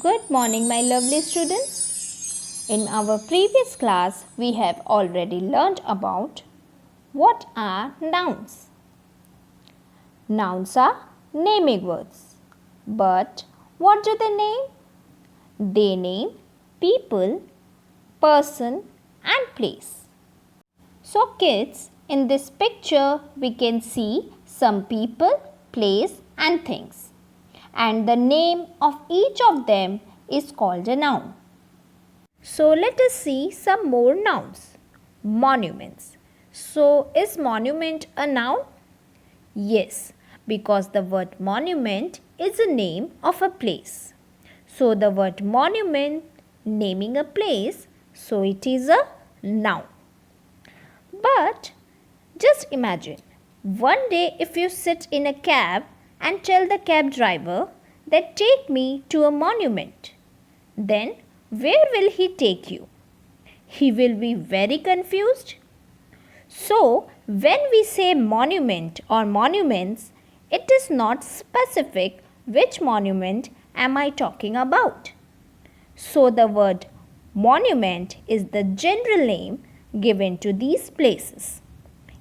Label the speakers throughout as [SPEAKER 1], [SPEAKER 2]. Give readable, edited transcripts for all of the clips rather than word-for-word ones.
[SPEAKER 1] Good morning, my lovely students. In our previous class, we have already learned about what are nouns. Nouns are naming words. But what do they name? They name people, person and place. So kids, in this picture, we can see some people, place and things. And the name of each of them is called a noun. So let us see some more nouns. Monuments. So is monument a noun? Yes, because the word monument is a name of a place. So the word monument naming a place, so it is a noun. But just imagine, one day if you sit in a cab and tell the cab driver that take me to a monument, then where will he take you? He will be very confused. So when we say monument or monuments, it is not specific which monument am I talking about. So the word monument is the general name given to these places.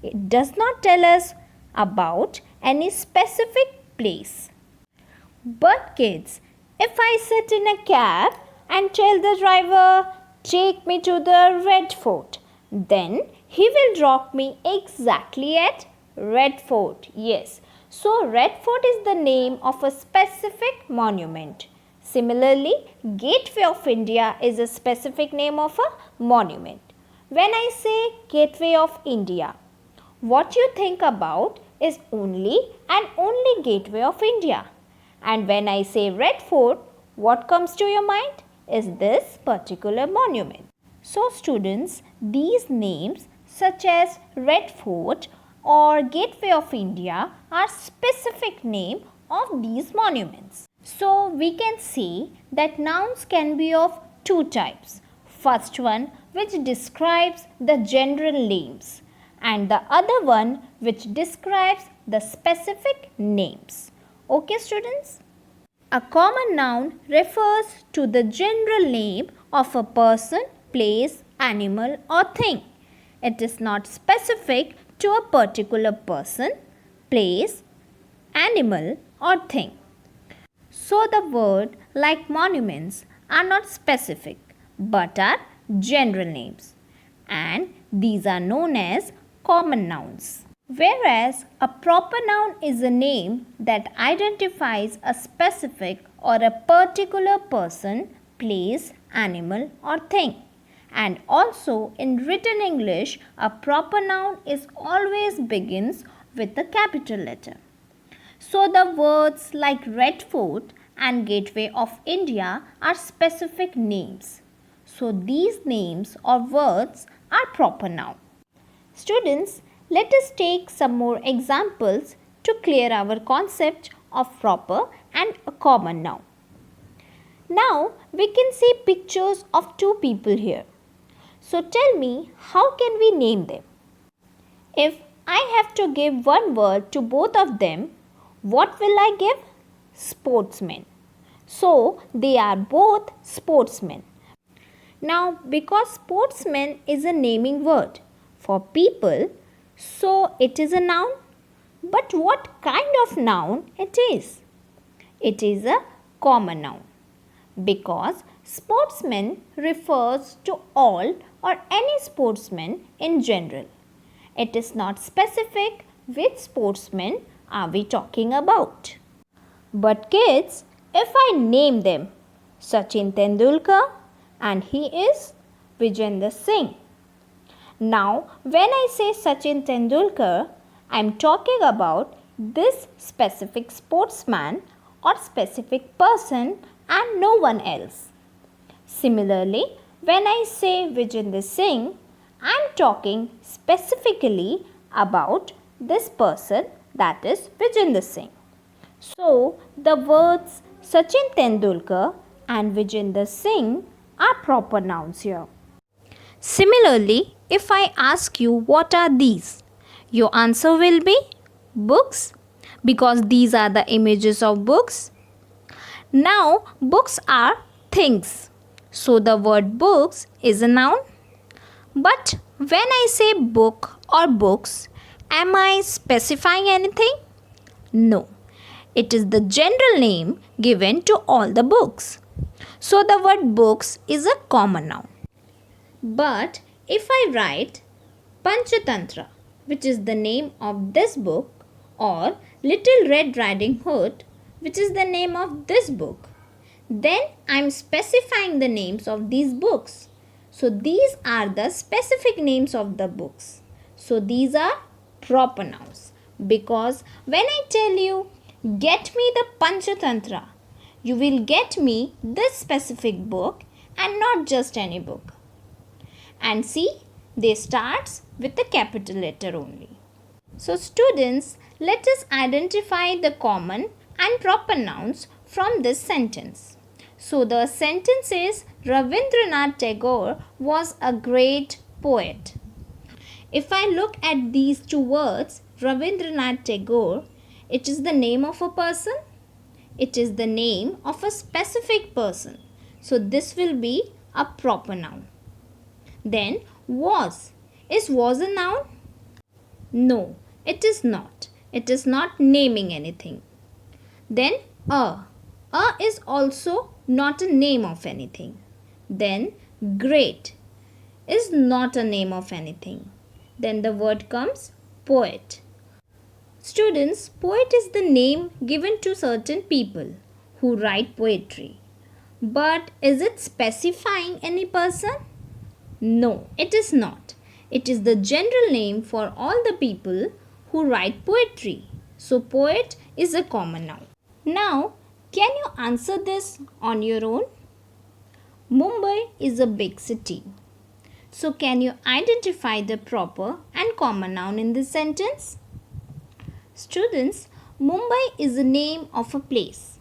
[SPEAKER 1] It does not tell us about any specific place. But kids, if I sit in a cab and tell the driver, take me to the Red Fort, then he will drop me exactly at Red Fort. Yes, so Red Fort is the name of a specific monument. Similarly, Gateway of India is a specific name of a monument. When I say Gateway of India, what you think about is only and only Gateway of India. And when I say Red Fort, what comes to your mind is this particular monument. So students, these names such as Red Fort or Gateway of India are specific name of these monuments. So we can see that nouns can be of two types. First one which describes the general names and the other one which describes the specific names. Okay students? A common noun refers to the general name of a person, place, animal or thing. It is not specific to a particular person, place, animal or thing. So the word like monuments are not specific but are general names, and these are known as common nouns. Whereas a proper noun is a name that identifies a specific or a particular person, place, animal or thing. And also in written English, a proper noun is always begins with a capital letter. So the words like Red Fort and Gateway of India are specific names. So these names or words are proper noun. Students, let us take some more examples to clear our concept of proper and a common noun. Now we can see pictures of two people here. So tell me, how can we name them? If I have to give one word to both of them, what will I give? Sportsmen. So they are both sportsmen. Now because sportsman is a naming word for people, so it is a noun. But what kind of noun it is? It is a common noun because sportsman refers to all or any sportsman in general. It is not specific which sportsman are we talking about. But kids, if I name them Sachin Tendulkar and he is Vijender Singh. Now, when I say Sachin Tendulkar, I am talking about this specific sportsman or specific person and no one else. Similarly, when I say Vijender Singh, I am talking specifically about this person, that is Vijender Singh. So, the words Sachin Tendulkar and Vijender Singh are proper nouns here. Similarly, if I ask you what are these, your answer will be books, because these are the images of books. Now, books are things. So the word books is a noun. But when I say book or books, am I specifying anything? No. It is the general name given to all the books. So the word books is a common noun. But if I write Panchatantra, which is the name of this book, or Little Red Riding Hood, which is the name of this book, then I am specifying the names of these books. So these are the specific names of the books. So these are proper nouns. Because when I tell you, get me the Panchatantra, you will get me this specific book and not just any book. And see, they starts with a capital letter only. So students, let us identify the common and proper nouns from this sentence. So the sentence is Rabindranath Tagore was a great poet. If I look at these two words, Rabindranath Tagore, it is the name of a person. It is the name of a specific person. So this will be a proper noun. Then was. Is was a noun? No, it is not. It is not naming anything. Then a. A is also not a name of anything. Then great is not a name of anything. Then the word comes poet. Students, poet is the name given to certain people who write poetry. But is it specifying any person? No, it is not. It is the general name for all the people who write poetry. So poet is a common noun. Now, can you answer this on your own? Mumbai is a big city. So can you identify the proper and common noun in this sentence? Students, Mumbai is the name of a place.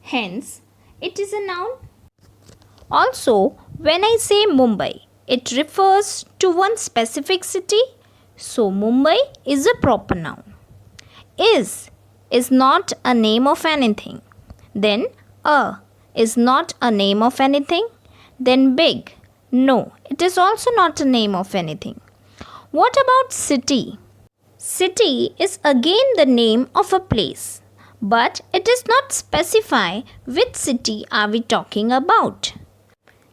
[SPEAKER 1] Hence, it is a noun. Also, when I say Mumbai, it refers to one specific city. So Mumbai is a proper noun. Is not a name of anything. Then a is not a name of anything. Then big. No, it is also not a name of anything. What about city? City is again the name of a place, but it does not specify which city are we talking about.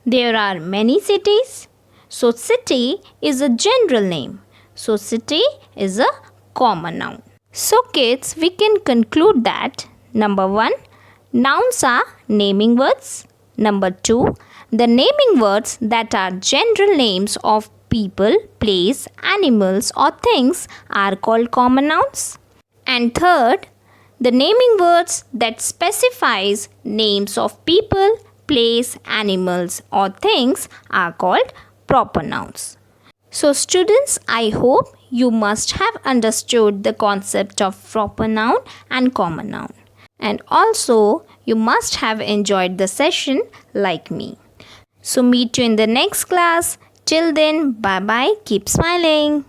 [SPEAKER 1] There are many cities, so city is a general name. So city is a common noun. So kids, we can conclude that number 1, nouns are naming words. Number 2, the naming words that are general names of people, place, animals or things are called common nouns. And third, the naming words that specifies names of people, place, animals or things are called proper nouns. So students, I hope you must have understood the concept of proper noun and common noun. And also, you must have enjoyed the session like me. So meet you in the next class. Till then, bye-bye. Keep smiling.